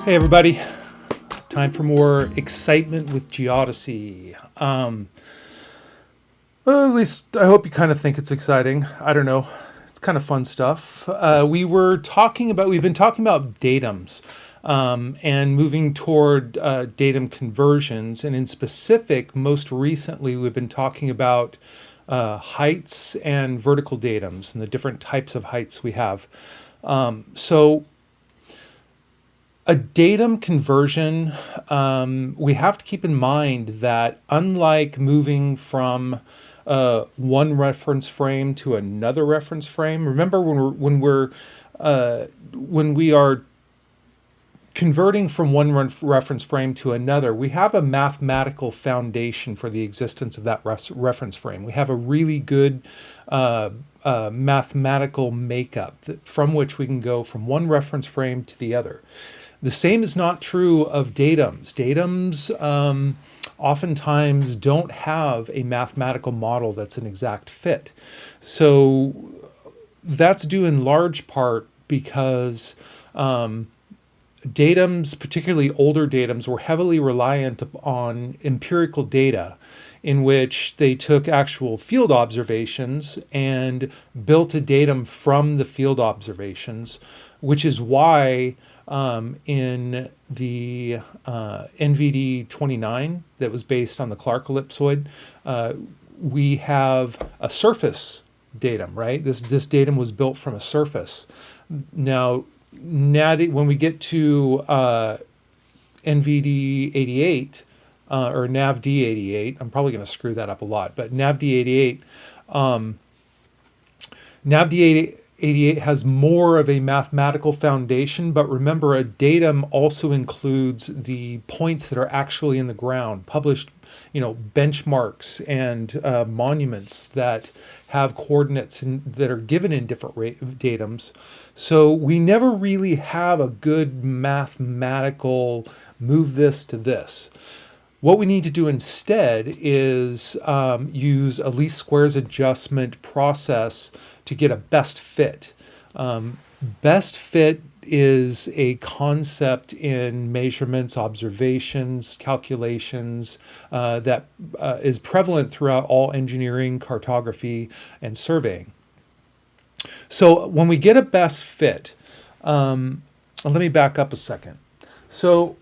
Hey everybody, time for more excitement with Geodesy. Well, at least I hope you kind of think it's exciting. I don't know. It's kind of fun stuff. We've been talking about datums and moving toward datum conversions. And in specific, most recently, we've been talking about heights and vertical datums and the different types of heights we have. So a datum conversion, we have to keep in mind that unlike moving from one reference frame to another reference frame, remember when we are converting from one reference frame to another, we have a mathematical foundation for the existence of that reference frame. We have a really good mathematical makeup from which we can go from one reference frame to the other. The same is not true of datums. Datums oftentimes don't have a mathematical model that's an exact fit. So that's due in large part because datums, particularly older datums, were heavily reliant on empirical data in which they took actual field observations and built a datum from the field observations, which is why in the NVD 29 that was based on the Clark ellipsoid, we have a surface datum, right? This datum was built from a surface. Now, when we get to NVD 88, or NavD 88, I'm probably going to screw that up a lot, but NavD 88, NavD 88 has more of a mathematical foundation, but remember, a datum also includes the points that are actually in the ground, published, benchmarks and monuments that have coordinates that are given in different datums. So we never really have a good mathematical move this to this. What we need to do instead is use a least squares adjustment process to get a best fit. Best fit is a concept in measurements, observations, calculations that is prevalent throughout all engineering, cartography, and surveying. So when we get a best fit, let me back up a second. So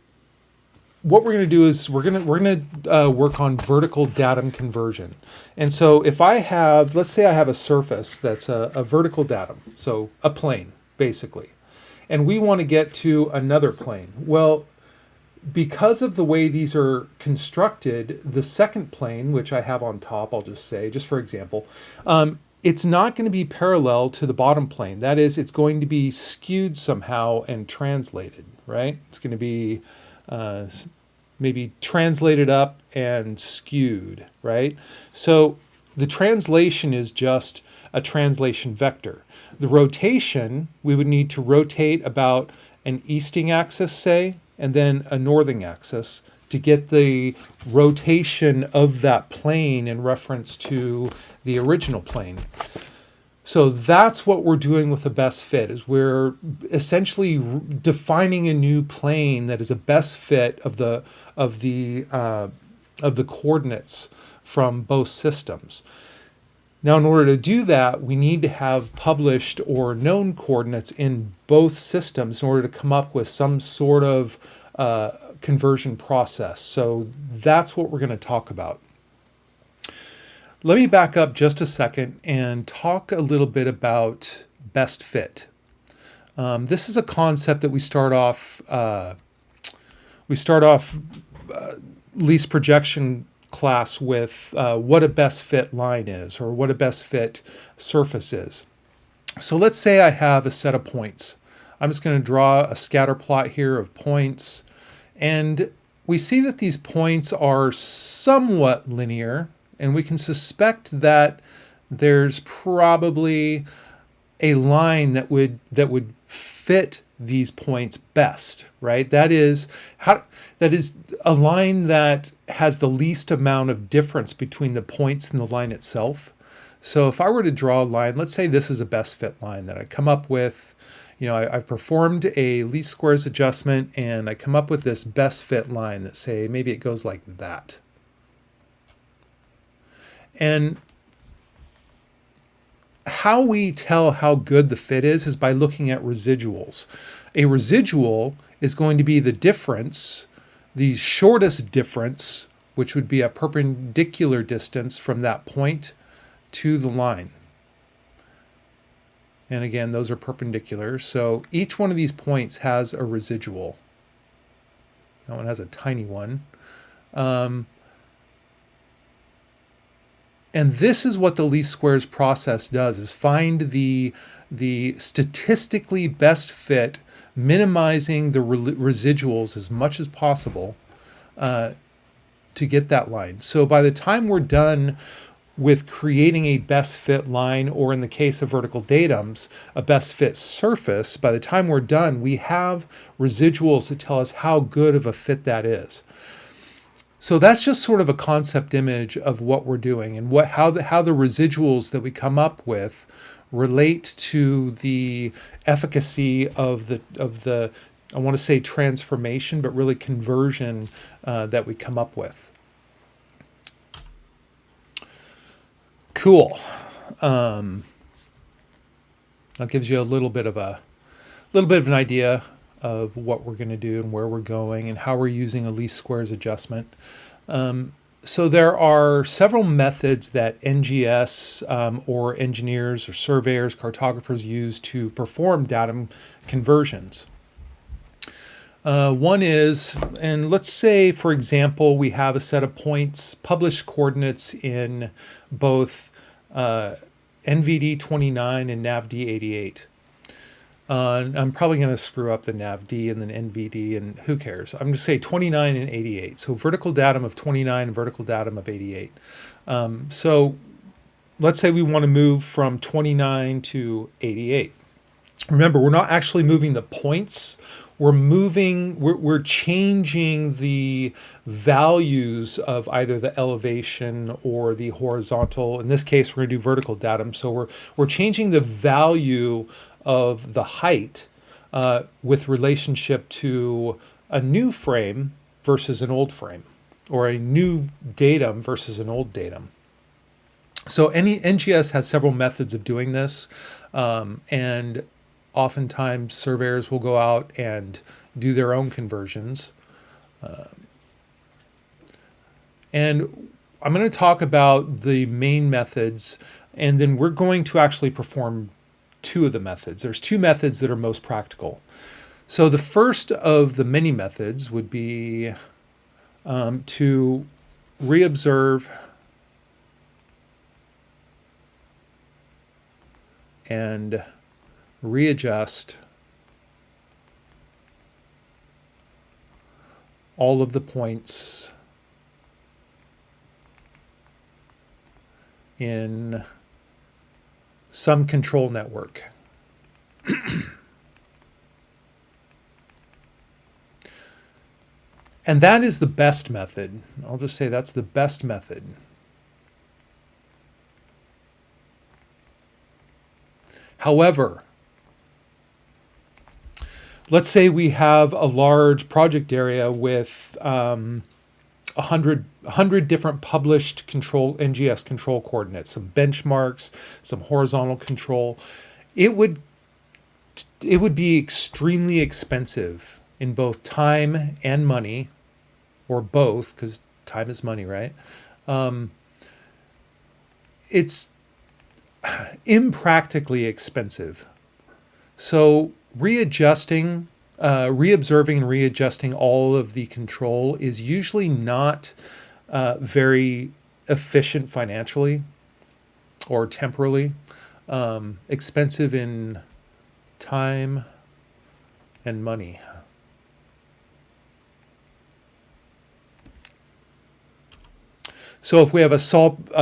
what we're going to do is we're going to work on vertical datum conversion. And so if let's say I have a surface that's a vertical datum, so a plane, basically, and we want to get to another plane. Well, because of the way these are constructed, the second plane, which I have on top, I'll just say, just for example, it's not going to be parallel to the bottom plane. That is, it's going to be skewed somehow and translated, right? It's going to be maybe translated up and skewed, right? So the translation is just a translation vector. The rotation, we would need to rotate about an easting axis, say, and then a northing axis to get the rotation of that plane in reference to the original plane. So that's what we're doing with a best fit, is we're essentially defining a new plane that is a best fit of the coordinates from both systems. Now, in order to do that, we need to have published or known coordinates in both systems in order to come up with some sort of conversion process. So that's what we're going to talk about. Let me back up just a second and talk a little bit about best fit. This is a concept that we start off least projection class with what a best fit line is, or what a best fit surface is. So let's say I have a set of points. I'm just going to draw a scatter plot here of points, and we see that these points are somewhat linear. And we can suspect that there's probably a line that would fit these points best, right? That is a line that has the least amount of difference between the points and the line itself. So if I were to draw a line, let's say this is a best fit line that I come up with, I've performed a least squares adjustment and I come up with this best fit line that say maybe it goes like that. And how we tell how good the fit is by looking at residuals. A residual is going to be the difference, the shortest difference, which would be a perpendicular distance from that point to the line. And again, those are perpendicular. So each one of these points has a residual. That one has a tiny one. And this is what the least squares process does, is find the statistically best fit, minimizing the residuals as much as possible to get that line. So by the time we're done with creating a best fit line, or in the case of vertical datums, a best fit surface, by the time we're done, we have residuals that tell us how good of a fit that is. So that's just sort of a concept image of what we're doing and how the residuals that we come up with relate to the efficacy of the I want to say transformation, but really conversion that we come up with. Cool. That gives you a little bit of an idea of what we're going to do and where we're going and how we're using a least squares adjustment. So there are several methods that NGS or engineers or surveyors, cartographers use to perform datum conversions. One is, and let's say, for example, we have a set of points, published coordinates in both NVD 29 and NAVD 88. I'm probably going to screw up the NAVD and then NVD, and who cares? I'm going to say 29 and 88. So vertical datum of 29 and vertical datum of 88. So let's say we want to move from 29 to 88. Remember, we're not actually moving the points. We're changing the values of either the elevation or the horizontal. In this case, we're going to do vertical datum. So we're changing the value of the height with relationship to a new frame versus an old frame, or a new datum versus an old datum. So NGS has several methods of doing this, and oftentimes surveyors will go out and do their own conversions. And I'm going to talk about the main methods, and then we're going to actually perform two of the methods. There's two methods that are most practical. So the first of the many methods would be to reobserve and readjust all of the points in some control network. And that is the best method. I'll just say that's the best method. However, let's say we have a large project area with 100 different published NGS control coordinates, some benchmarks, some horizontal control. It would be extremely expensive in both time and money, or both, because time is money, right? It's impractically expensive. So reobserving and readjusting all of the control is usually not very efficient financially or temporally, expensive in time and money. So if we have a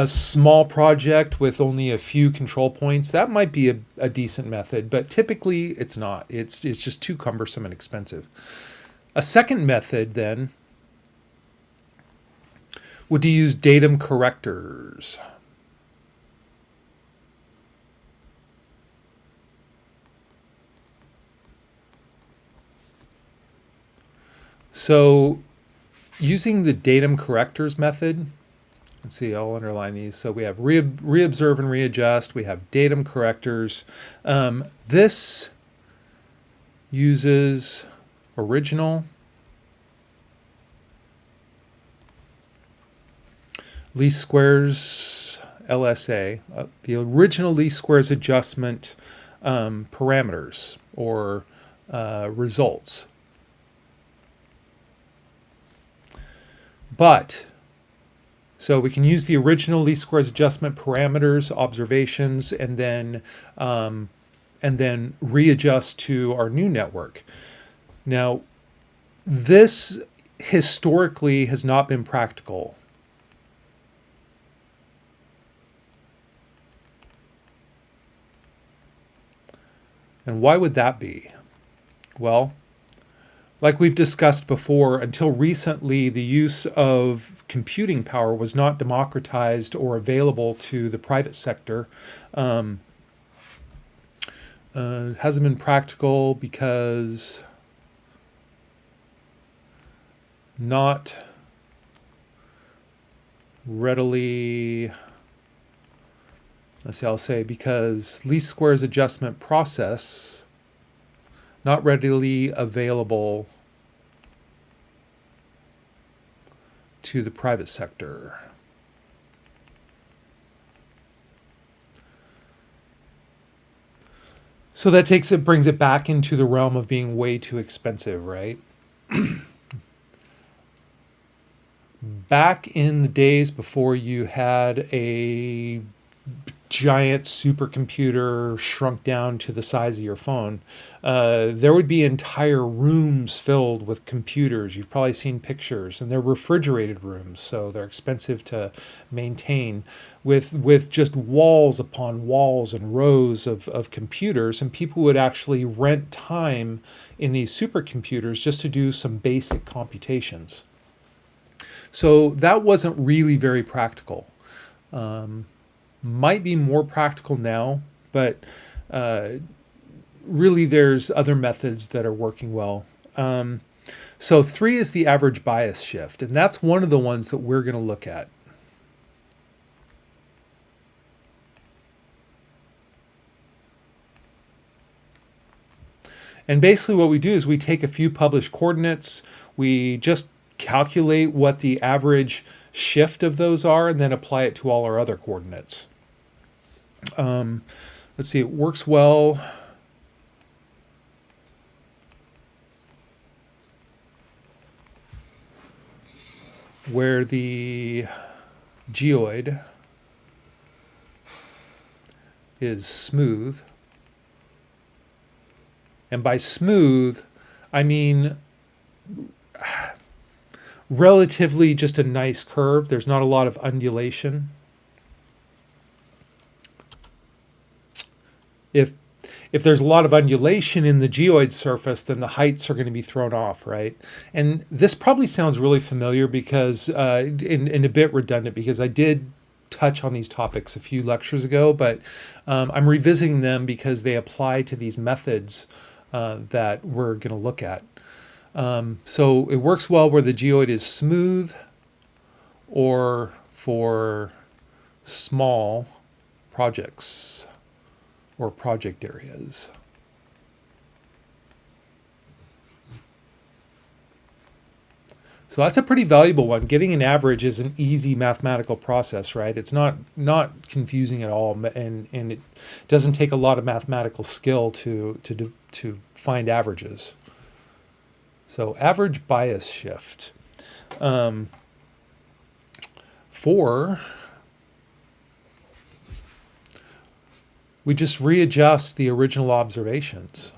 small project with only a few control points, that might be a decent method, but typically it's not. It's just too cumbersome and expensive. A second method then would be to use datum correctors. So using the datum correctors method, let's see, I'll underline these. So we have reobserve and readjust. We have datum correctors. This uses original least squares LSA, the original least squares adjustment parameters or results. But so we can use the original least squares adjustment parameters, observations, and then readjust to our new network. Now, this historically has not been practical. And why would that be? Well, like we've discussed before, until recently, the use of computing power was not democratized or available to the private sector. It hasn't been practical because not readily, let's see, I'll say because least squares adjustment process not readily available to the private sector. So that brings it back into the realm of being way too expensive, right? Back in the days before you had a giant supercomputer shrunk down to the size of your phone, there would be entire rooms filled with computers. You've probably seen pictures, and they're refrigerated rooms, so they're expensive to maintain, with just walls upon walls and rows of computers, and people would actually rent time in these supercomputers just to do some basic computations. So that wasn't really very practical. Might be more practical now, but really there's other methods that are working well. So 3 is the average bias shift, and that's one of the ones that we're going to look at. And basically what we do is we take a few published coordinates, we just calculate what the average shift of those are, and then apply it to all our other coordinates. Let's see, it works well where the geoid is smooth. And by smooth, I mean relatively just a nice curve. There's not a lot of undulation. If there's a lot of undulation in the geoid surface, then the heights are going to be thrown off, right? And this probably sounds really familiar because, and a bit redundant, because I did touch on these topics a few lectures ago, but I'm revisiting them because they apply to these methods that we're going to look at. So it works well where the geoid is smooth or for small projects or project areas. So that's a pretty valuable one. Getting an average is an easy mathematical process, right? It's not confusing at all, and it doesn't take a lot of mathematical skill to find averages. So average bias shift. 4, we just readjust the original observations.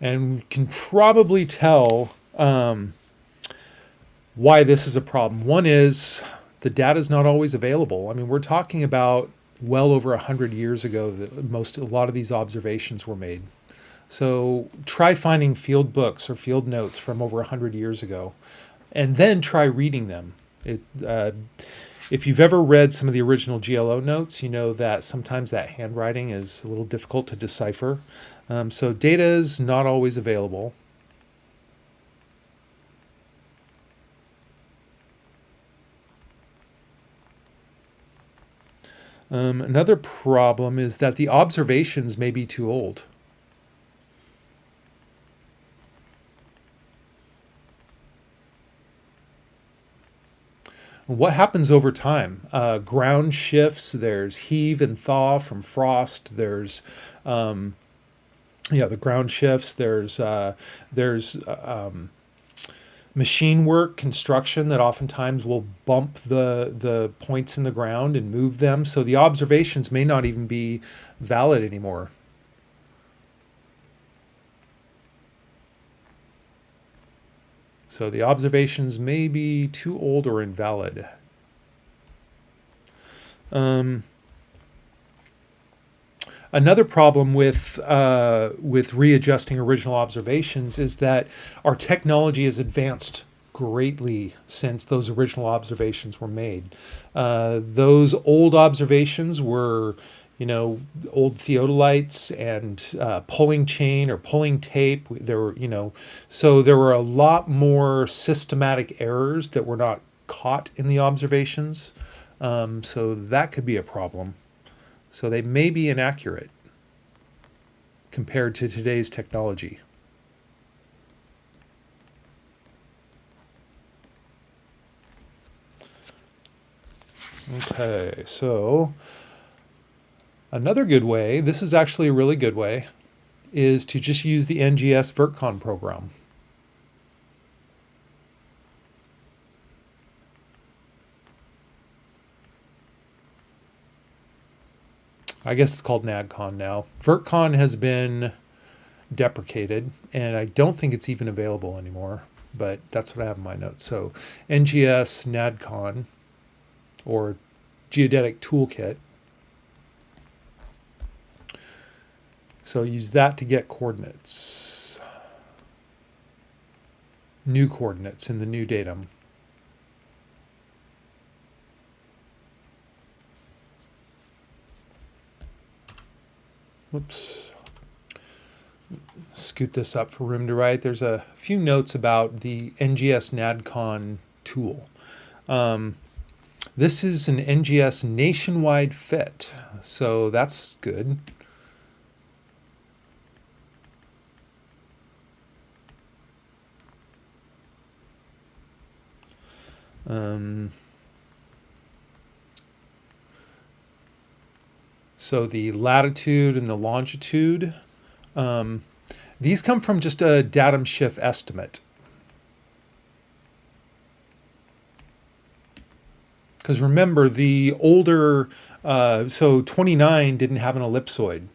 And we can probably tell why this is a problem. One is the data is not always available. I mean, we're talking about well over 100 years ago that a lot of these observations were made. So try finding field books or field notes from over 100 years ago, and then try reading them. It, if you've ever read some of the original GLO notes, you know that sometimes that handwriting is a little difficult to decipher. So data is not always available. Another problem is that the observations may be too old. What happens over time? Ground shifts, there's heave and thaw from frost, there's the ground shifts, there's machine work, construction that oftentimes will bump the points in the ground and move them. So the observations may not even be valid anymore. So the observations may be too old or invalid. Another problem with readjusting original observations is that our technology has advanced greatly since those original observations were made. Those old observations were, old theodolites and pulling chain or pulling tape. There were, so there were a lot more systematic errors that were not caught in the observations. So that could be a problem. So they may be inaccurate compared to today's technology. Okay, so another good way, this is actually a really good way, is to just use the NGS VertCon program. I guess it's called NADCon now. VertCon has been deprecated, and I don't think it's even available anymore, but that's what I have in my notes. So NGS NADCon, or Geodetic Toolkit. So use that to get coordinates. New coordinates in the new datum. Whoops. Scoot this up for room to write. There's a few notes about the NGS NADCon tool. This is an NGS nationwide fit, so that's good. So the latitude and the longitude, these come from just a datum shift estimate. Because remember, the older, so 29 didn't have an ellipsoid.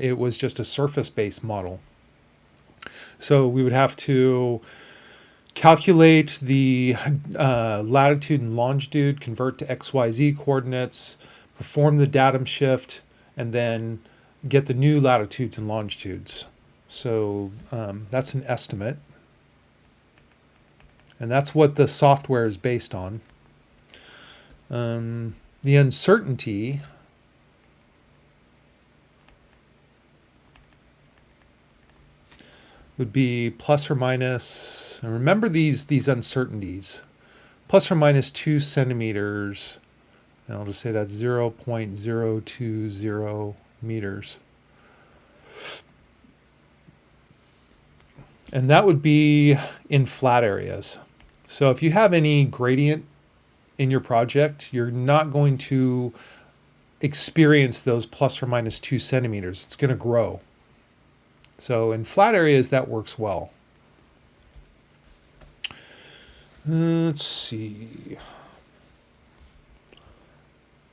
It was just a surface-based model. So we would have to calculate the latitude and longitude, convert to XYZ coordinates, perform the datum shift, and then get the new latitudes and longitudes. So that's an estimate. And that's what the software is based on. The uncertainty would be plus or minus, and remember these uncertainties, plus or minus 2 centimeters, and I'll just say that's 0.020 meters. And that would be in flat areas. So if you have any gradient in your project, you're not going to experience those plus or minus 2 centimeters. It's going to grow. So in flat areas, that works well. Let's see.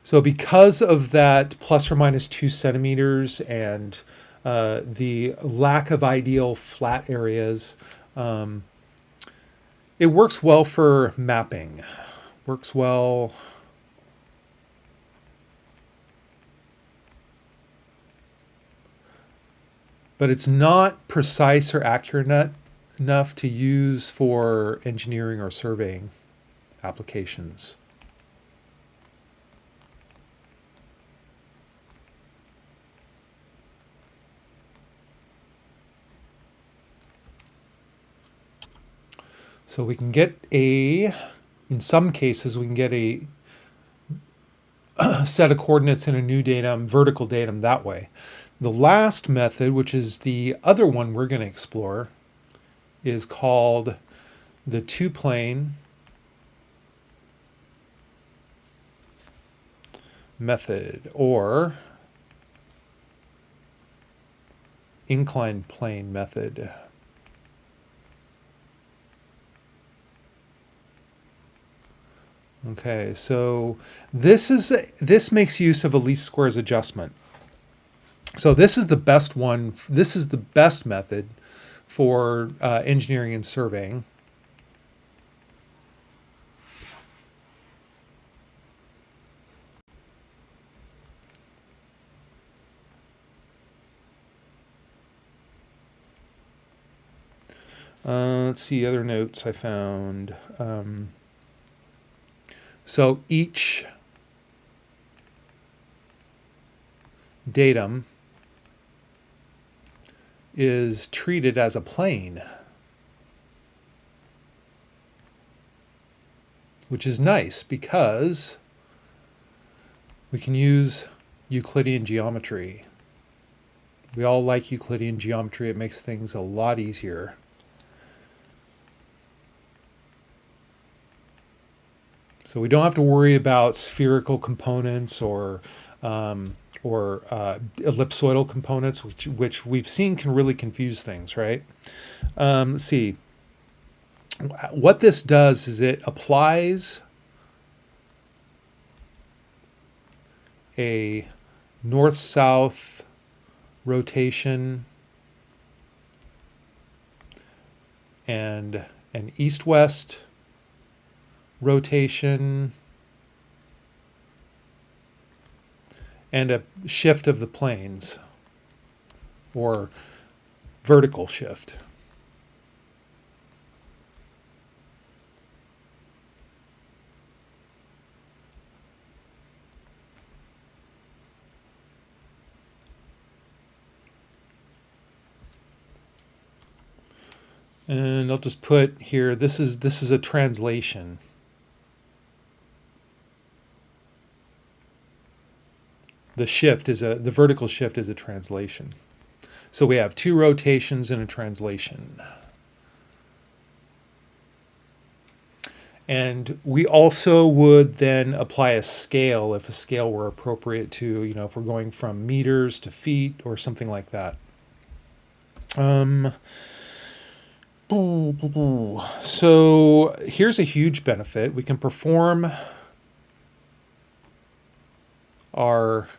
So because of that plus or minus 2 centimeters and the lack of ideal flat areas, it works well for mapping. Works well. But it's not precise or accurate enough to use for engineering or surveying. applications. So we can get in some cases, we can get a set of coordinates in a new datum, vertical datum that way. The last method, which is the other one we're going to explore, is called the two-plane method, or inclined plane method. Okay, so this makes use of a least squares adjustment. So this is the best one. This is the best method for engineering and surveying. Let's see other notes I found. So each datum is treated as a plane, which is nice because we can use Euclidean geometry. We all like Euclidean geometry. It makes things a lot easier. So we don't have to worry about spherical components or ellipsoidal components, which we've seen can really confuse things, right? Let's see. What this does is it applies a north-south rotation and an east-west rotation and a shift of the planes, or vertical shift. And I'll just put here, this is a translation. The vertical shift is a translation. So we have two rotations and a translation. And we also would then apply a scale if a scale were appropriate to, if we're going from meters to feet or something like that. So here's a huge benefit. We can perform our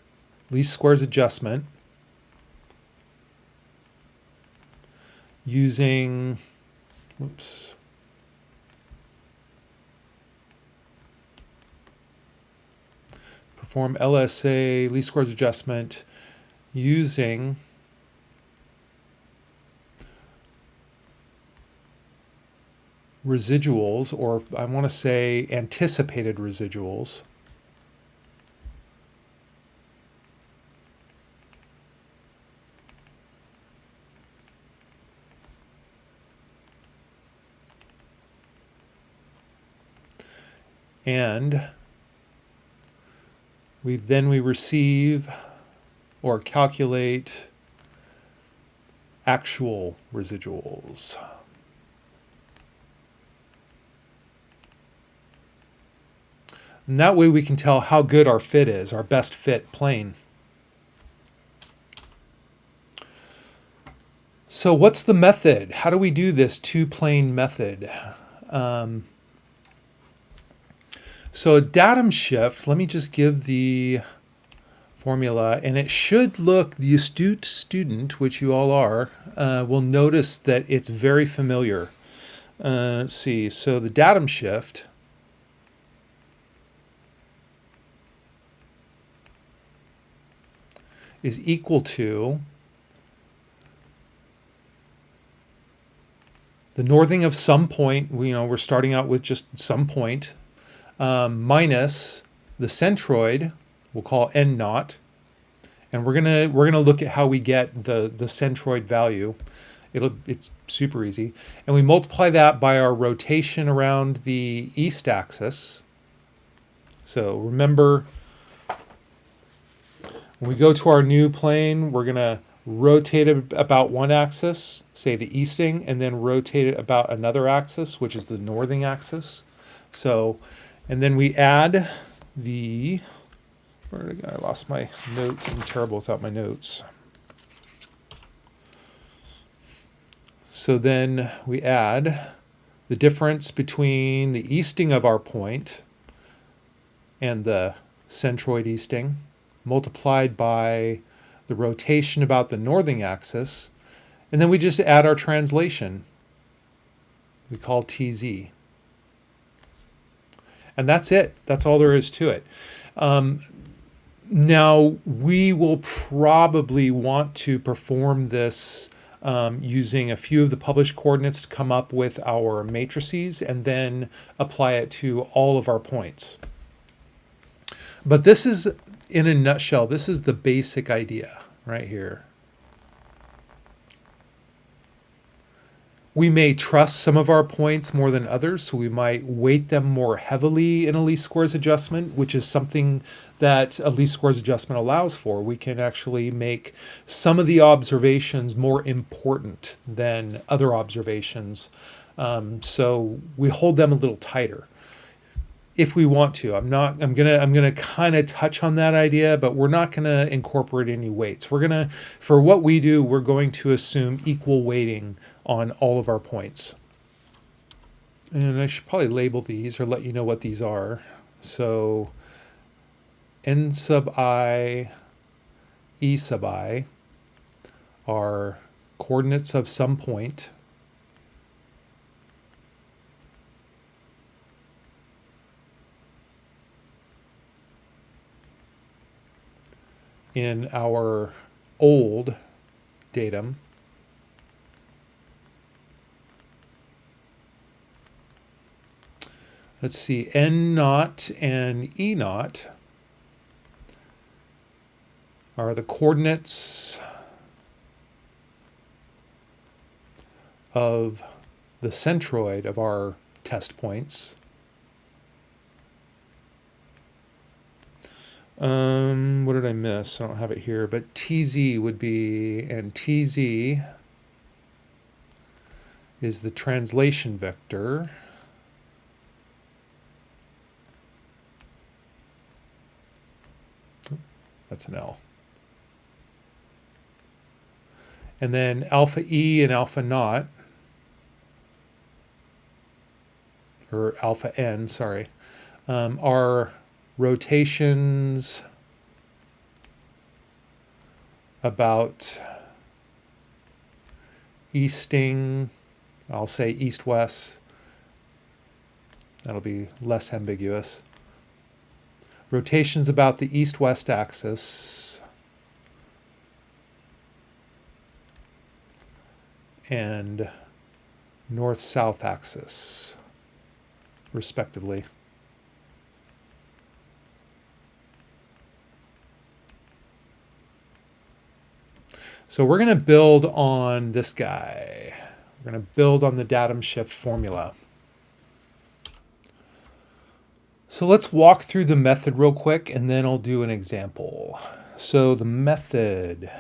least squares adjustment using, perform LSA, least squares adjustment, using residuals, or I want to say anticipated residuals, and we receive or calculate actual residuals. And that way we can tell how good our fit is, our best fit plane. So what's the method? How do we do this two-plane method? So a datum shift, let me just give the formula, and it should look, the astute student, which you all are, will notice that it's very familiar. Let's see, so the datum shift is equal to the northing of some point. We're starting out with just some point, minus the centroid, we'll call n naught, and we're gonna look at how we get the centroid value. It's super easy, and we multiply that by our rotation around the east axis. So remember, when we go to our new plane, we're gonna rotate it about one axis, say the easting, and then rotate it about another axis, which is the northing axis. So, and then we add the, where did I go? I lost my notes. I'm terrible without my notes. So then we add the difference between the easting of our point and the centroid easting multiplied by the rotation about the northing axis, and then we just add our translation we call TZ. And that's it. That's all there is to it. Now, we will probably want to perform this using a few of the published coordinates to come up with our matrices and then apply it to all of our points. But this is, in a nutshell, this is the basic idea right here. We may trust some of our points more than others, so we might weight them more heavily in a least squares adjustment, which is something that a least squares adjustment allows for. We can actually make some of the observations more important than other observations, so we hold them a little tighter if we want to. I'm gonna kind of touch on that idea, but we're not gonna incorporate any weights. For what we do, we're going to assume equal weighting on all of our points. And I should probably label these or let you know what these are. So n sub I, e sub I are coordinates of some point. In our old datum. Let's see, n naught and e naught are the coordinates of the centroid of our test points. What did I miss? I don't have it here, but TZ would be, and TZ is the translation vector. That's an L. And then alpha E and alpha naught, or alpha N, sorry, are rotations about easting, I'll say east-west. That'll be less ambiguous. Rotations about the east-west axis and north-south axis, respectively. So we're going to build on this guy. We're going to build on the datum shift formula. So let's walk through the method real quick, and then I'll do an example. So the method.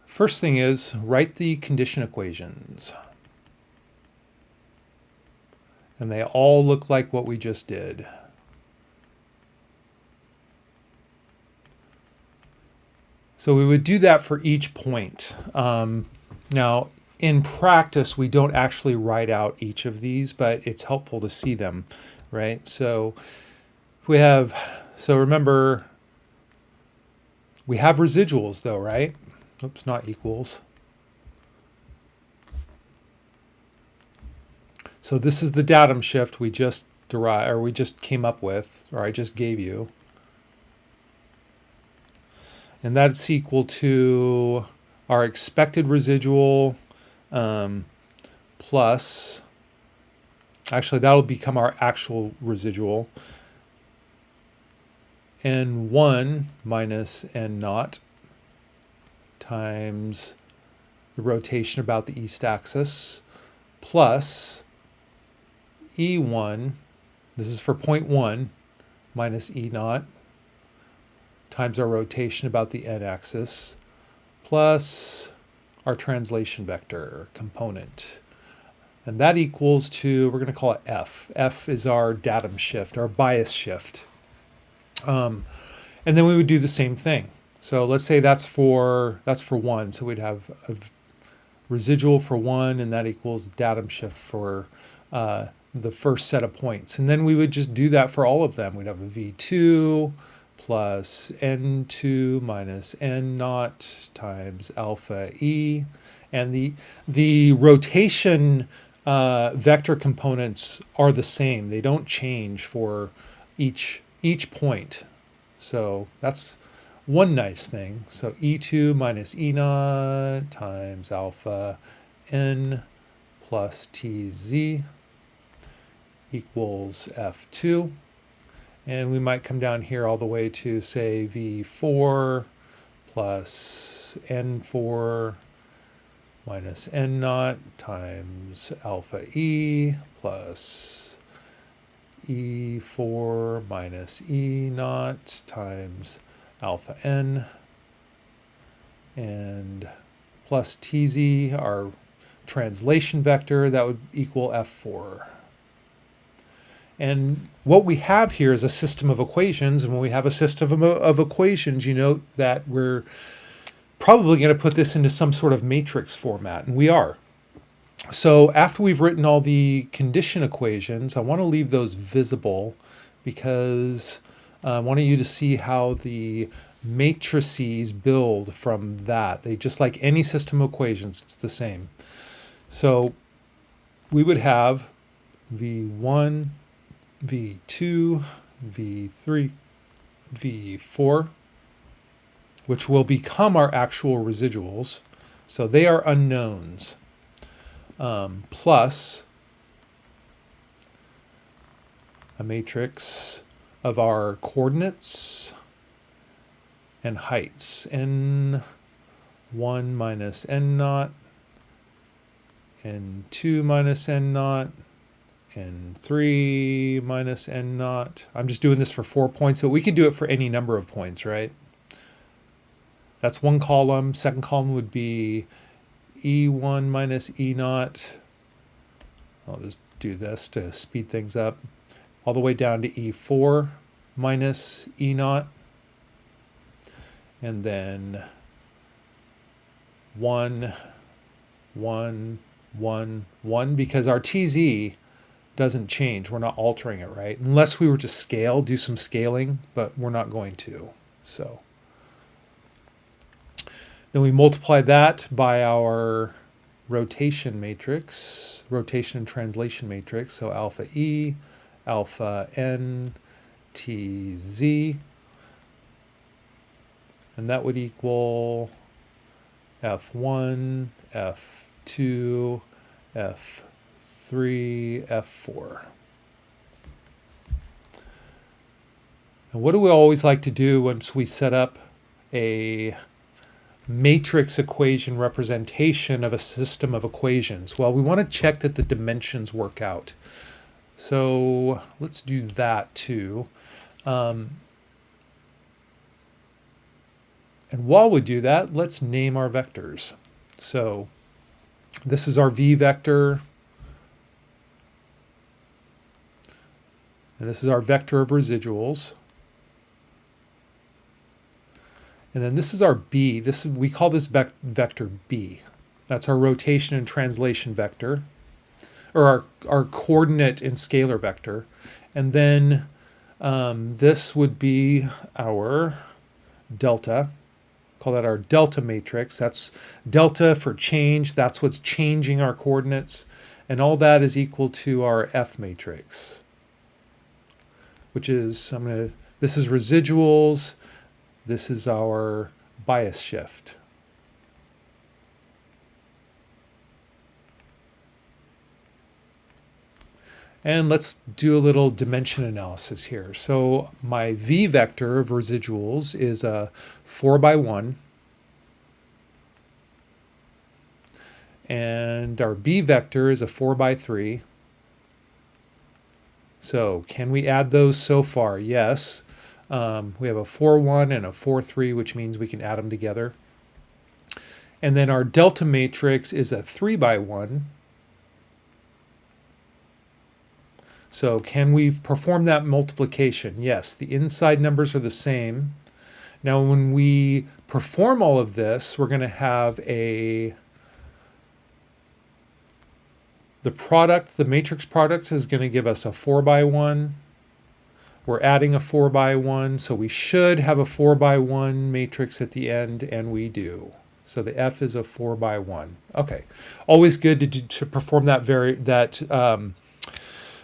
First thing is, write the condition equations. And they all look like what we just did. So we would do that for each point. Now, in practice, we don't actually write out each of these, but it's helpful to see them, right? So we have, so remember, we have residuals though, right? Oops, not equals. So this is the datum shift we just derived, or we just came up with, or I just gave you. And that's equal to our expected residual plus, actually that'll become our actual residual, n1 minus n naught times the rotation about the east axis plus E1, this is for point 1, minus E naught times our rotation about the n-axis plus our translation vector component. And that equals to, we're going to call it F. F is our datum shift, our bias shift. And then we would do the same thing. So let's say that's for 1. So we'd have a residual for 1, and that equals datum shift for the first set of points. And then we would just do that for all of them. We'd have a V2 plus N2 minus N naught times alpha E. And the rotation vector components are the same. They don't change for each point. So that's one nice thing. So E2 minus E naught times alpha N plus TZ equals F2. And we might come down here all the way to, say, V4 plus N4 minus N naught times alpha E plus E4 minus E naught times alpha N, and plus TZ, our translation vector, that would equal F4. And what we have here is a system of equations, and when we have a system of equations, you note that we're probably going to put this into some sort of matrix format, and we are. So after we've written all the condition equations, I want to leave those visible because I wanted you to see how the matrices build from that. They, just like any system of equations, it's the same. So we would have V1, V2, V3, V4, which will become our actual residuals. So they are unknowns, plus a matrix of our coordinates and heights, N1 minus N naught, N2 minus N naught, N3 minus N naught. I'm just doing this for 4 points, but we could do it for any number of points, right? That's one column. Second column would be E1 minus E naught. I'll just do this to speed things up. All the way down to E4 minus E naught. And then 1, 1, 1, 1, because our TZ doesn't change. We're not altering it, right? Unless we were to scale, do some scaling, but we're not going to. So then we multiply that by our rotation matrix, rotation and translation matrix. So alpha E, alpha N, TZ. And that would equal F1, F2, F3, F4. And what do we always like to do once we set up a matrix equation representation of a system of equations? Well, we want to check that the dimensions work out. So let's do that too. And while we do that, let's name our vectors. So this is our V vector. And this is our vector of residuals. And then this is our B. We call this vector B. That's our rotation and translation vector, or our coordinate and scalar vector. And then this would be our delta. Call that our delta matrix. That's delta for change. That's what's changing our coordinates. And all that is equal to our F matrix, which is, this is residuals. This is our bias shift. And let's do a little dimension analysis here. So my V vector of residuals is a 4 by 1. And our B vector is a 4 by 3. So can we add those so far? Yes. We have a 4, 1 and a 4, 3, which means we can add them together. And then our delta matrix is a 3 by 1. So can we perform that multiplication? Yes, the inside numbers are the same. Now when we perform all of this, we're going to have the matrix product is going to give us a 4 by 1. We're adding a 4 by 1, so we should have a 4 by 1 matrix at the end, and we do. So the F is a 4 by 1. Okay, always good to perform that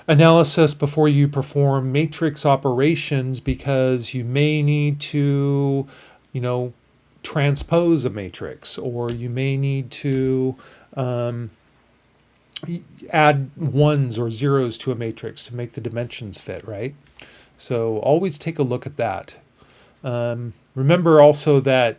analysis before you perform matrix operations, because you may need to, transpose a matrix, or you may need to add ones or zeros to a matrix to make the dimensions fit, right? So always take a look at that. Remember also that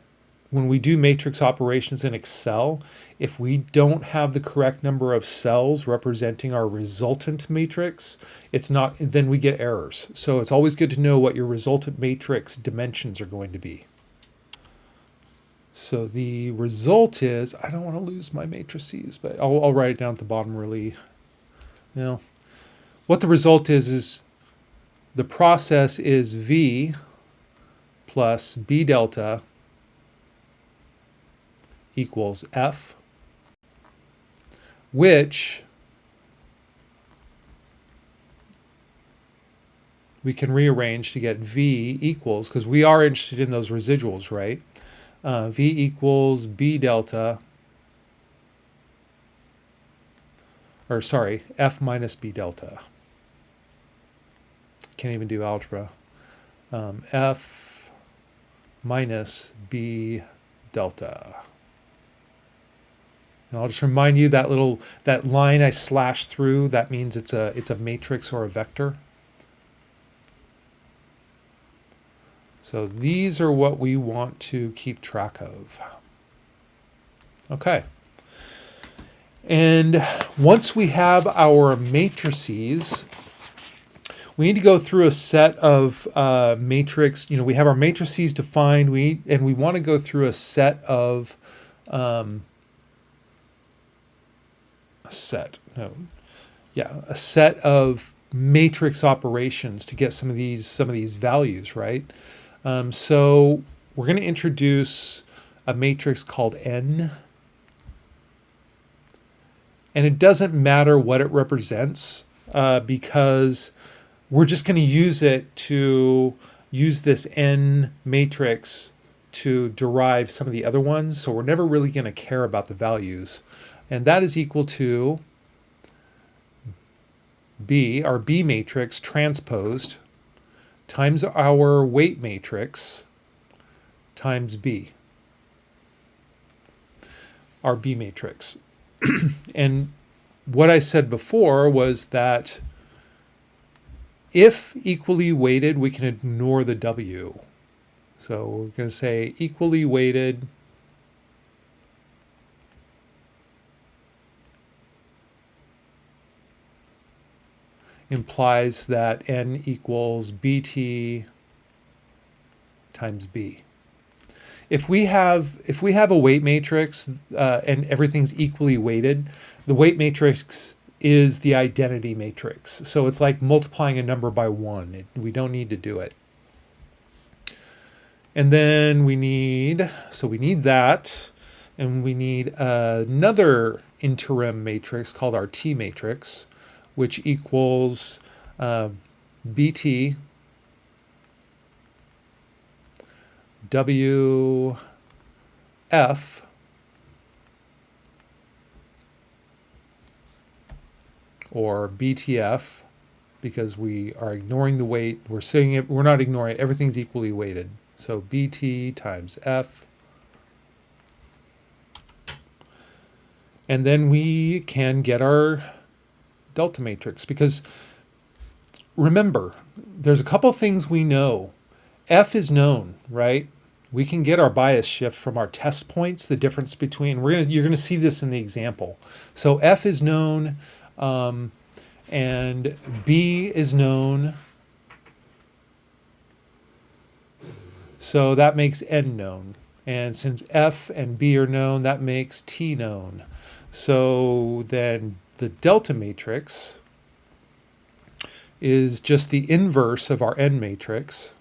when we do matrix operations in Excel, if we don't have the correct number of cells representing our resultant matrix, then we get errors. So it's always good to know what your resultant matrix dimensions are going to be. So the result is, I don't want to lose my matrices, but I'll write it down at the bottom really. What the result is the process is V plus B delta equals F, which we can rearrange to get V equals, because we are interested in those residuals, right? V equals B delta, or sorry, F minus B delta. Can't even do algebra. F minus B delta. And I'll just remind you that line I slashed through, that means it's a matrix or a vector. So these are what we want to keep track of. Okay. And once we have our matrices, we need to go through a set of matrix. We have our matrices defined, and we want to go through a set of a set of matrix operations to get some of these values, right? So we're going to introduce a matrix called N, and it doesn't matter what it represents, because we're just going to use this N matrix to derive some of the other ones. So we're never really going to care about the values. And that is equal to B, our B matrix transposed, times our weight matrix times B, our B matrix. And what I said before was that if equally weighted, we can ignore the W. So we're going to say equally weighted implies that N equals BT times B. If we have a weight matrix and everything's equally weighted, the weight matrix is the identity matrix. So it's like multiplying a number by 1. We don't need to do it. And then we need that, and we need another interim matrix called our T matrix, which equals BT WF or BTF, because we are ignoring the weight. We're saying it, we're not ignoring it. Everything's equally weighted. So BT times F And then we can get our delta matrix, because remember, there's a couple things we know. F is known, right? We can get our bias shift from our test points, the difference between, you're gonna see this in the example. So F is known, and B is known. So that makes N known. And since F and B are known, that makes T known. So then the delta matrix is just the inverse of our N matrix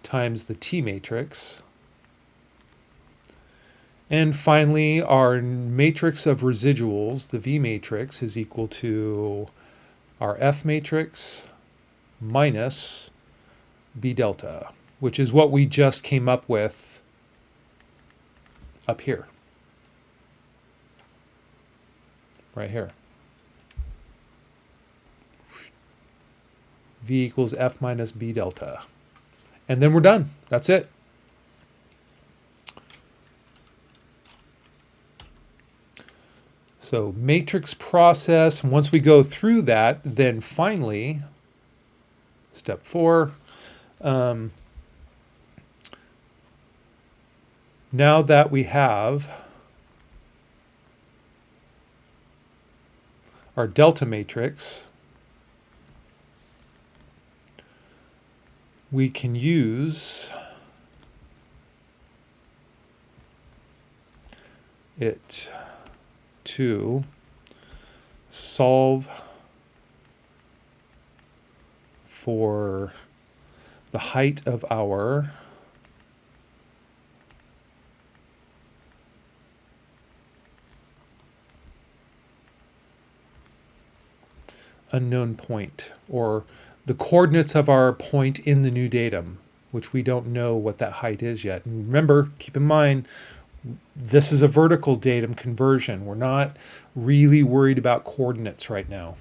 times the T matrix. And finally, our matrix of residuals, the V matrix, is equal to our F matrix minus B delta, which is what we just came up with up here, right here. V equals F minus B delta. And then we're done. That's it. So matrix process, once we go through that, then finally, step 4, now that we have our delta matrix, we can use it to solve for the height of our unknown point, or the coordinates of our point in the new datum, which we don't know what that height is yet. And remember, keep in mind, this is a vertical datum conversion. We're not really worried about coordinates right now.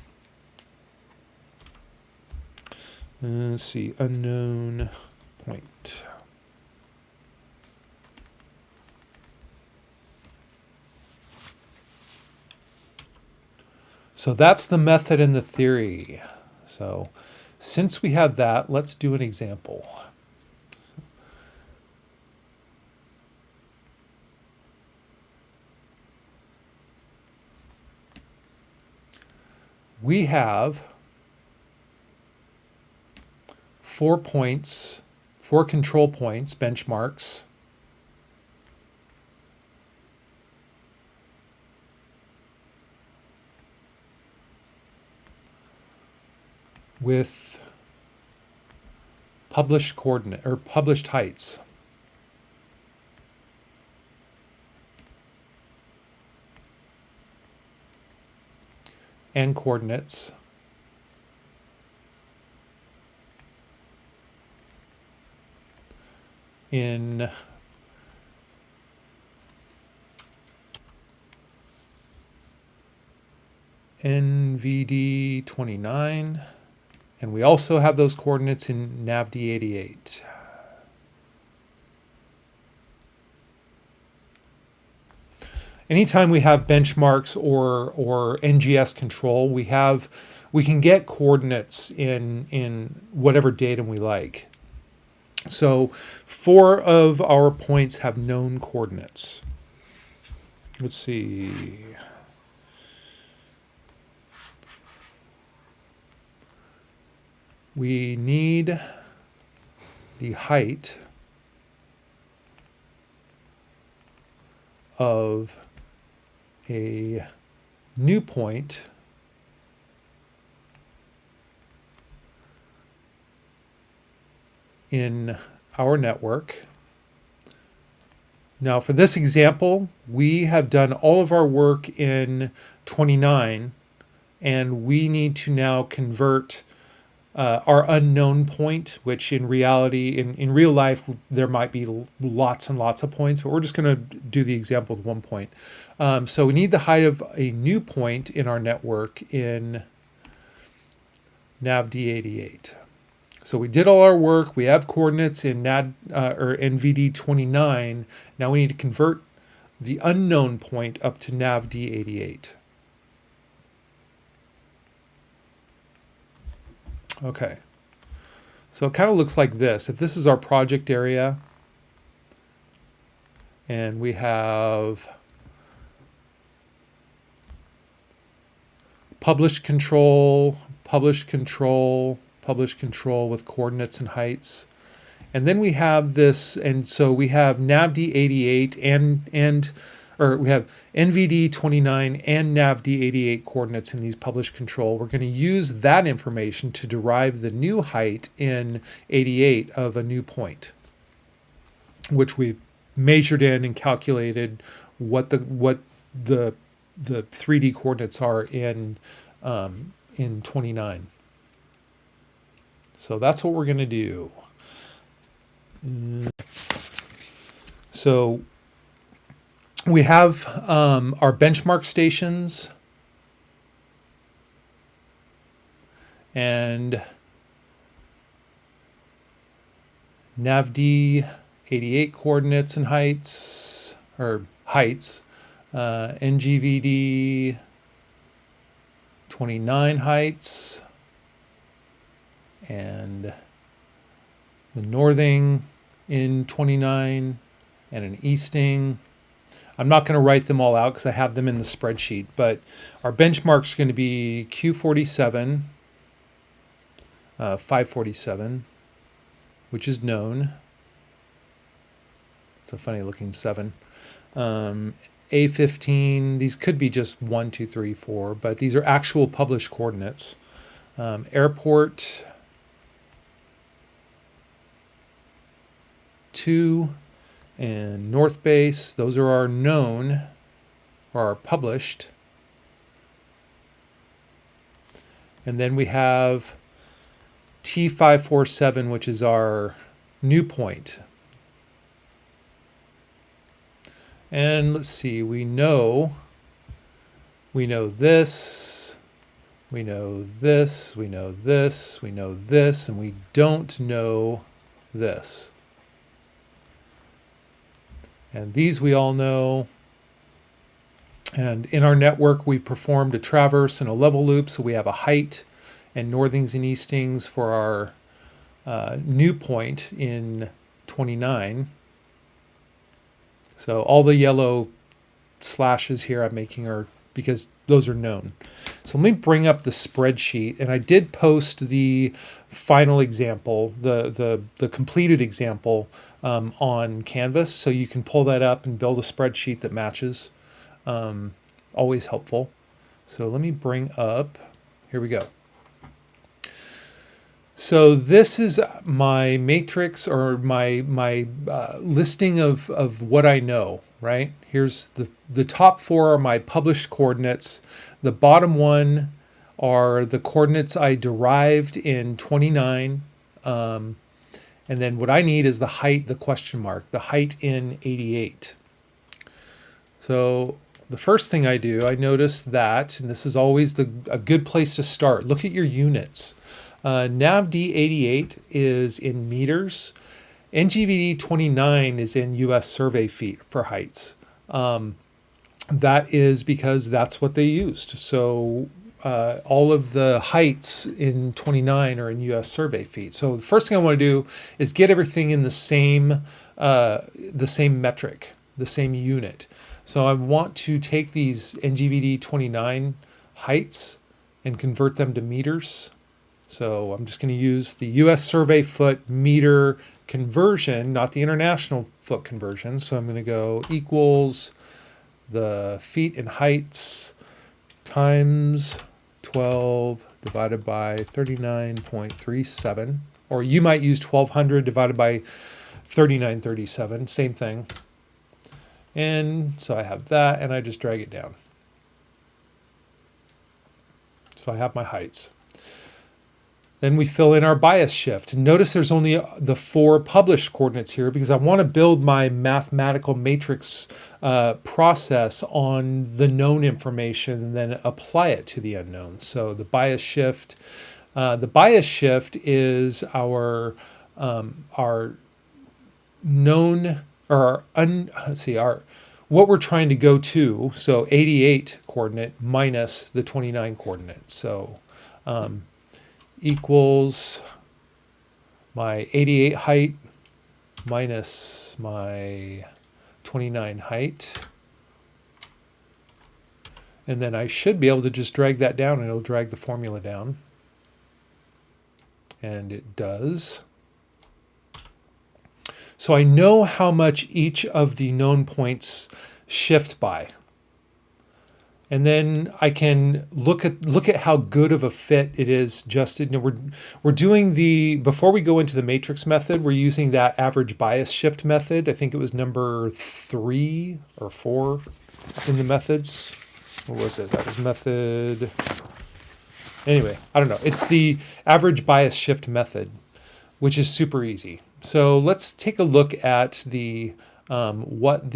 Let's see, unknown point. So that's the method and the theory. So since we have that, let's do an example. We have 4 points, 4 control points, benchmarks, with published coordinate or published heights. And coordinates in NVD 29, and we also have those coordinates in NAVD 88. Anytime we have benchmarks or NGS control, we can get coordinates in whatever datum we like. So 4 of our points have known coordinates. Let's see. We need the height of a new point in our network. Now for this example, we have done all of our work in 29, and we need to now convert our unknown point, which in reality, in real life, there might be lots and lots of points, but we're just going to do the example with 1 point. So we need the height of a new point in our network in NAVD 88. So we did all our work. We have coordinates in NVD 29. Now we need to convert the unknown point up to nav D88. Okay, so it kind of looks like this. If this is our project area, and we have published control, published control, published control with coordinates and heights. And then we have this, and so we have NavD88 or we have NVD29 and NavD88 coordinates in these published control. We're going to use that information to derive the new height in 88 of a new point, which we measured in and calculated what the 3D coordinates are in 29. So that's what we're going to do. So we have our benchmark stations, and NavD 88 coordinates and heights, NGVD 29 heights, and the northing in 29, and an easting. I'm not going to write them all out because I have them in the spreadsheet, but our benchmark is going to be Q47, 547, which is known. It's a funny looking 7. A15, these could be just 1, 2, 3, 4, but these are actual published coordinates. Airport 2 and North Base, those are our known, or our published. And then we have T547, which is our new point. And let's see, we know this, we know this, we know this, we know this, and we don't know this. And these we all know. And in our network, we performed a traverse and a level loop, so we have a height and northings and eastings for our new point in 29. So all the yellow slashes here I'm making are because those are known. So let me bring up the spreadsheet, and I did post the final example, the completed example on Canvas, so you can pull that up and build a spreadsheet that matches. Always helpful. So let me bring up, here we go. So this is my matrix, or my listing of what I know, right? Here's the top 4 are my published coordinates. The bottom 1 are the coordinates I derived in 29. And then what I need is the height, the question mark, the height in 88. So the first thing I do, I notice that, and this is always a good place to start, look at your units. NavD88 is in meters. NGVD 29 is in US survey feet for heights. That is because that's what they used. So all of the heights in 29 are in US survey feet. So the first thing I want to do is get everything in the same metric, the same unit. So I want to take these NGVD 29 heights and convert them to meters. So I'm just going to use the US survey foot meter conversion, not the international foot conversion. So I'm going to go equals the feet and heights times 12 divided by 39.37. Or you might use 1200 divided by 3937, same thing. And so I have that, and I just drag it down. So I have my heights. Then we fill in our bias shift. And notice there's only the 4 published coordinates here because I want to build my mathematical matrix process on the known information and then apply it to the unknown. So the bias shift is our known, or our what we're trying to go to. So 88 coordinate minus the 29 coordinate. So equals my 88 height minus my 29 height. And then I should be able to just drag that down and it'll drag the formula down. And it does. So I know how much each of the known points shift by. And then I can look at how good of a fit it is. Just, you know, we're doing the, before we go into the matrix method, we're using that average bias shift method. I think it was number 3 or 4 in the methods. What was it? That was method. Anyway, I don't know. It's the average bias shift method, which is super easy. So let's take a look at the what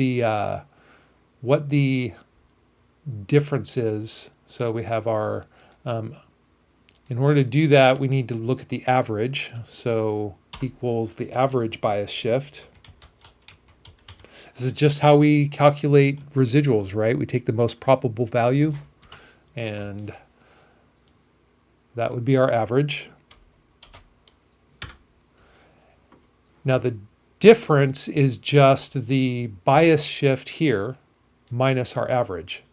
the difference is. So we have our, in order to do that, we need to look at the average. So equals the average bias shift. This is just how we calculate residuals, right? We take the most probable value, and that would be our average. Now the difference is just the bias shift here minus our average.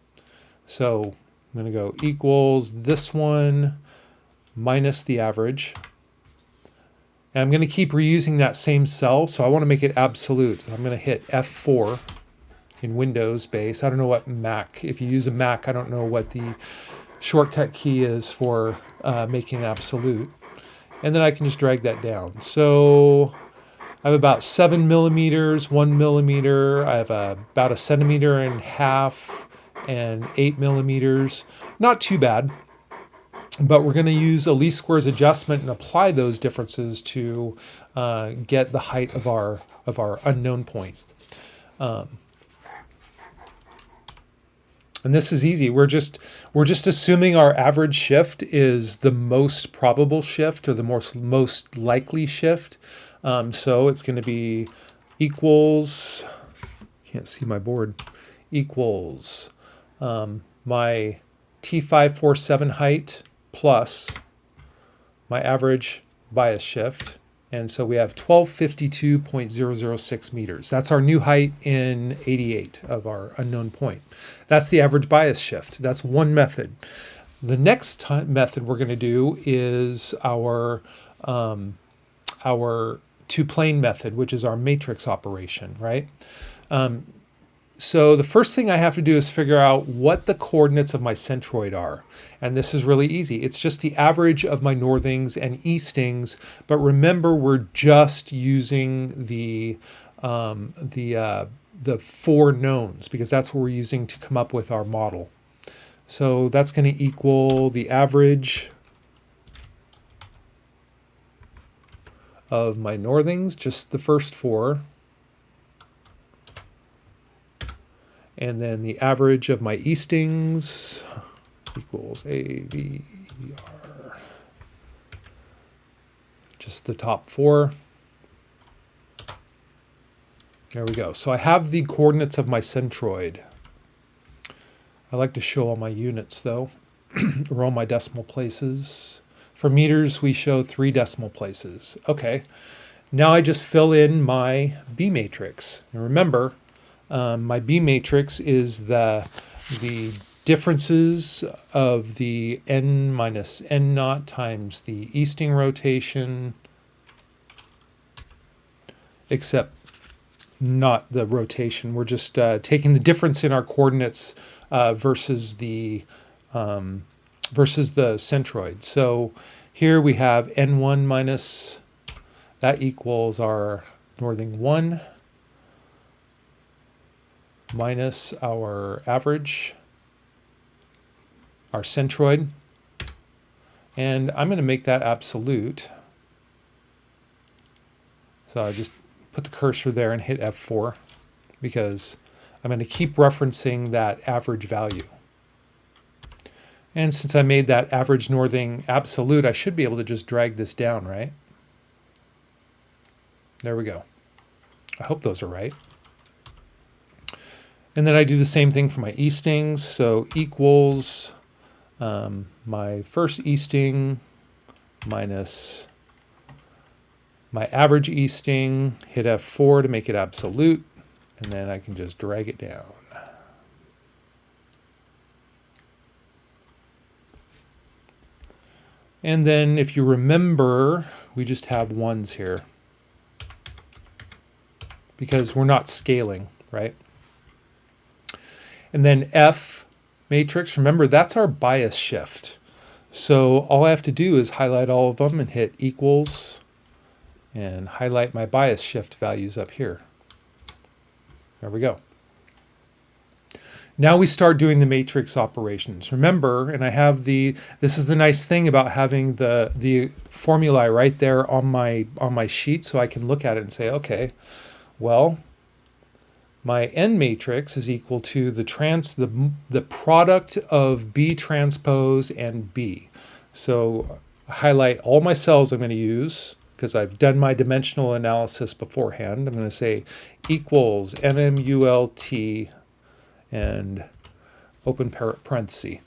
So I'm going to go equals this one minus the average. And I'm going to keep reusing that same cell, so I want to make it absolute. I'm going to hit F4 in Windows base. I don't know what Mac, if you use a Mac, I don't know what the shortcut key is for making it absolute. And then I can just drag that down. So I have about 7 millimeters, 1 millimeter. I have about 1.5 centimeters and 8 millimeters. Not too bad. But we're going to use a least squares adjustment and apply those differences to get the height of our unknown point. And this is easy. We're just assuming our average shift is the most probable shift or the most likely shift. So it's going to be equals, can't see my board, equals my T547 height plus my average bias shift. And so we have 1252.006 meters. That's our new height in 88 of our unknown point. That's the average bias shift. That's one method. The next method we're going to do is our two-plane method, which is our matrix operation, right? So the first thing I have to do is figure out what the coordinates of my centroid are. And this is really easy. It's just the average of my northings and eastings. But remember, we're just using the 4 knowns because that's what we're using to come up with our model. So that's going to equal the average of my northings, just the first 4. And then the average of my eastings equals AVER, just the top 4. There we go. So I have the coordinates of my centroid. I like to show all my units though, or all my decimal places. For meters, we show 3 decimal places. Okay, now I just fill in my B matrix. And remember, my B matrix is the differences of the n minus n naught times the easting rotation, except not the rotation. We're just taking the difference in our coordinates versus the centroid. So here we have n1 minus, that equals our northing 1 minus our average, our centroid, and I'm going to make that absolute. So I just put the cursor there and hit F4 because I'm going to keep referencing that average value. And since I made that average northing absolute, I should be able to just drag this down, right? There we go. I hope those are right. And then I do the same thing for my eastings. So equals my first easting minus my average easting, hit F4 to make it absolute, and then I can just drag it down. And then if you remember, we just have ones here because we're not scaling, right? And then F matrix, remember that's our bias shift. So all I have to do is highlight all of them and hit equals and highlight my bias shift values up here. There we go. Now we start doing the matrix operations. Remember, and I have this is the nice thing about having the formulae right there on my sheet, so I can look at it and say, okay, well, my N matrix is equal to the product of B transpose and B. So highlight all my cells I'm going to use because I've done my dimensional analysis beforehand. I'm going to say equals MMULT and open parenthesis.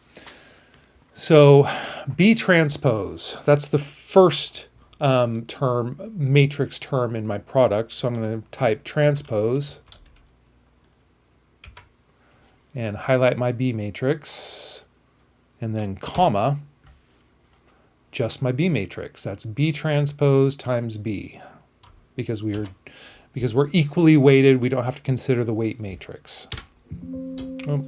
So B transpose, that's the first matrix term in my product. So I'm going to type transpose and highlight my B matrix and then comma, just my B matrix. That's B transpose times B because we're equally weighted. We don't have to consider the weight matrix. Oh.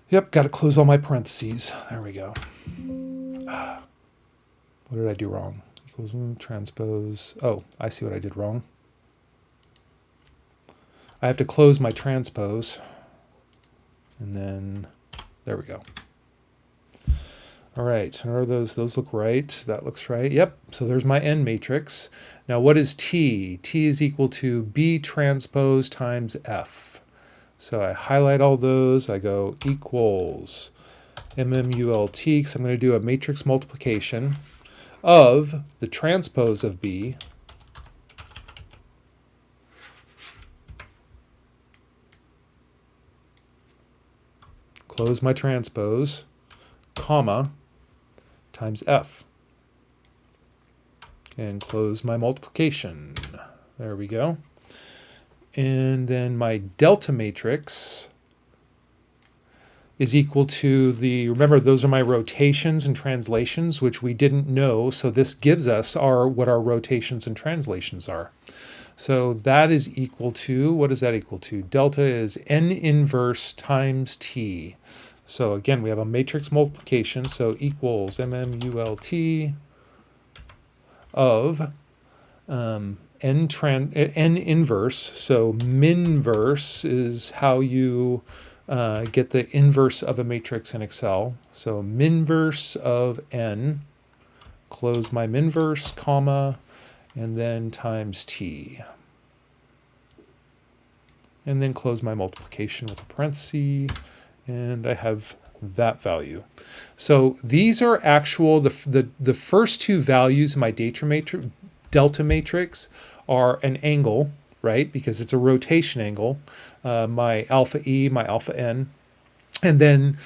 Yep, got to close all my parentheses. There we go. What did I do wrong? Equals transpose. Oh, I see what I did wrong. I have to close my transpose. And then, there we go. All right, are those look right? That looks right. Yep, so there's my N matrix. Now what is T? T is equal to B transpose times F. So I highlight all those. I go equals MMULT, because I'm going to do a matrix multiplication of the transpose of B close my transpose, comma, times F. And close my multiplication. There we go. And then my delta matrix is equal to remember those are my rotations and translations, which we didn't know. So this gives us what our rotations and translations are. So that is equal to, what is that equal to? Delta is N inverse times T. So again, we have a matrix multiplication, so equals MMULT of N inverse. So minverse is how you get the inverse of a matrix in Excel. So minverse of N, close my minverse, comma, and then times T. And then close my multiplication with a parenthesis, and I have that value. So these are actual, the first two values in my delta matrix are an angle, right? Because it's a rotation angle, my alpha E, my alpha N. And then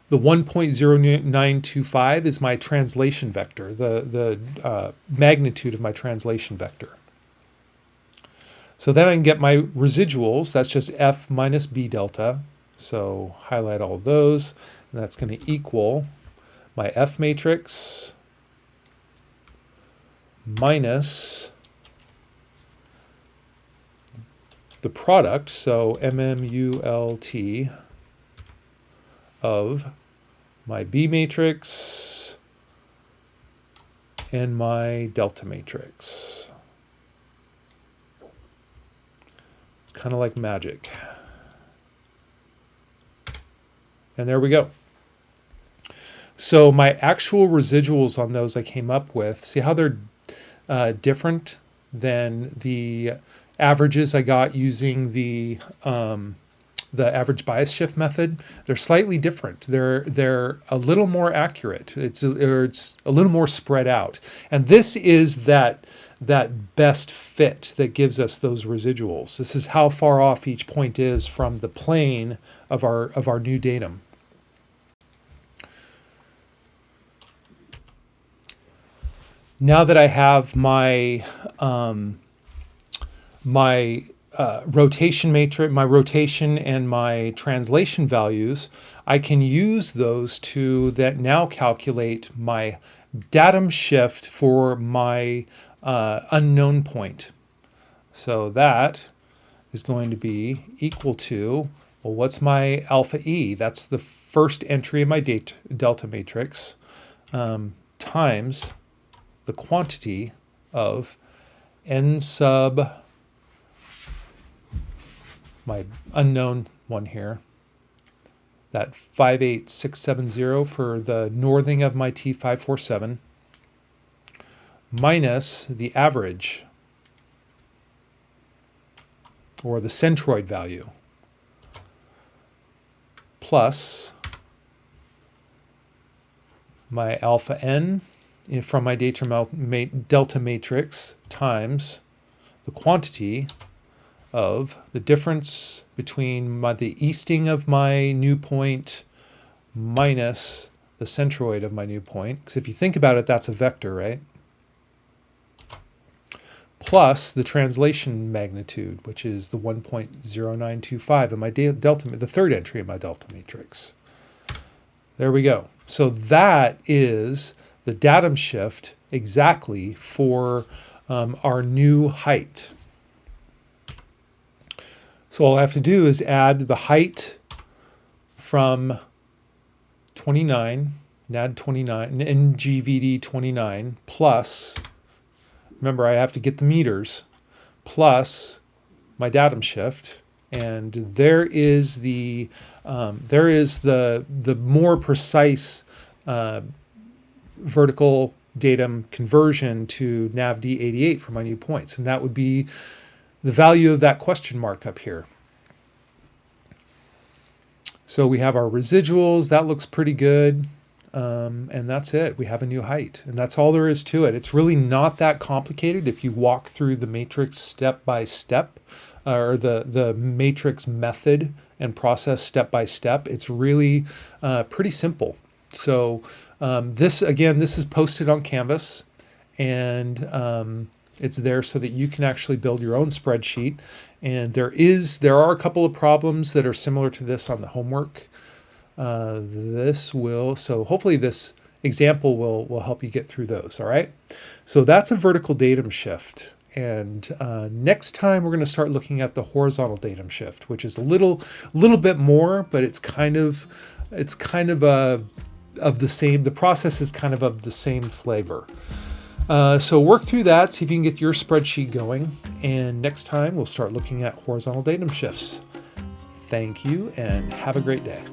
the 1.0925 is my translation vector, the magnitude of my translation vector. So then I can get my residuals. That's just F minus B delta. So highlight all those, and that's going to equal my F matrix minus the product, so MMULT of my B matrix and my delta matrix. It's kind of like magic. And there we go. So my actual residuals on those I came up with, see how they're different than the averages I got using the average bias shift method? They're slightly different. They're a little more accurate. It's a little more spread out. And this is that that best fit that gives us those residuals. This is how far off each point is from the plane of our new datum. Now that I have my rotation matrix, my rotation and my translation values, I can use those to that now calculate my datum shift for my unknown point. So that is going to be equal to, well, what's my alpha E? That's the first entry in my delta matrix, times the quantity of n sub, my unknown one here, that 58670 for the northing of my T547, minus the average, or the centroid value, plus my alpha n from my delta matrix times the quantity of the difference between the easting of my new point minus the centroid of my new point. Because if you think about it, that's a vector, right? Plus the translation magnitude, which is the 1.0925 in my delta, the third entry in my delta matrix. There we go. So that is the datum shift exactly for our new height. So all I have to do is add the height from 29, NAD 29, NGVD 29, plus, remember I have to get the meters, plus my datum shift, and there is the more precise vertical datum conversion to NavD88 for my new points, and that would be the value of that question mark up here. So we have our residuals, that looks pretty good, and that's it. We have a new height, and that's all there is to it. It's really not that complicated if you walk through the matrix step by step, or the matrix method and process step by step. It's really pretty simple. So this is posted on Canvas, and it's there so that you can actually build your own spreadsheet. And there are a couple of problems that are similar to this on the homework. So hopefully this example will help you get through those. All right. So that's a vertical datum shift. And next time we're going to start looking at the horizontal datum shift, which is a little bit more, but it's kind of of the same. The process is kind of the same flavor. So work through that, see if you can get your spreadsheet going, and next time we'll start looking at horizontal datum shifts. Thank you, and have a great day.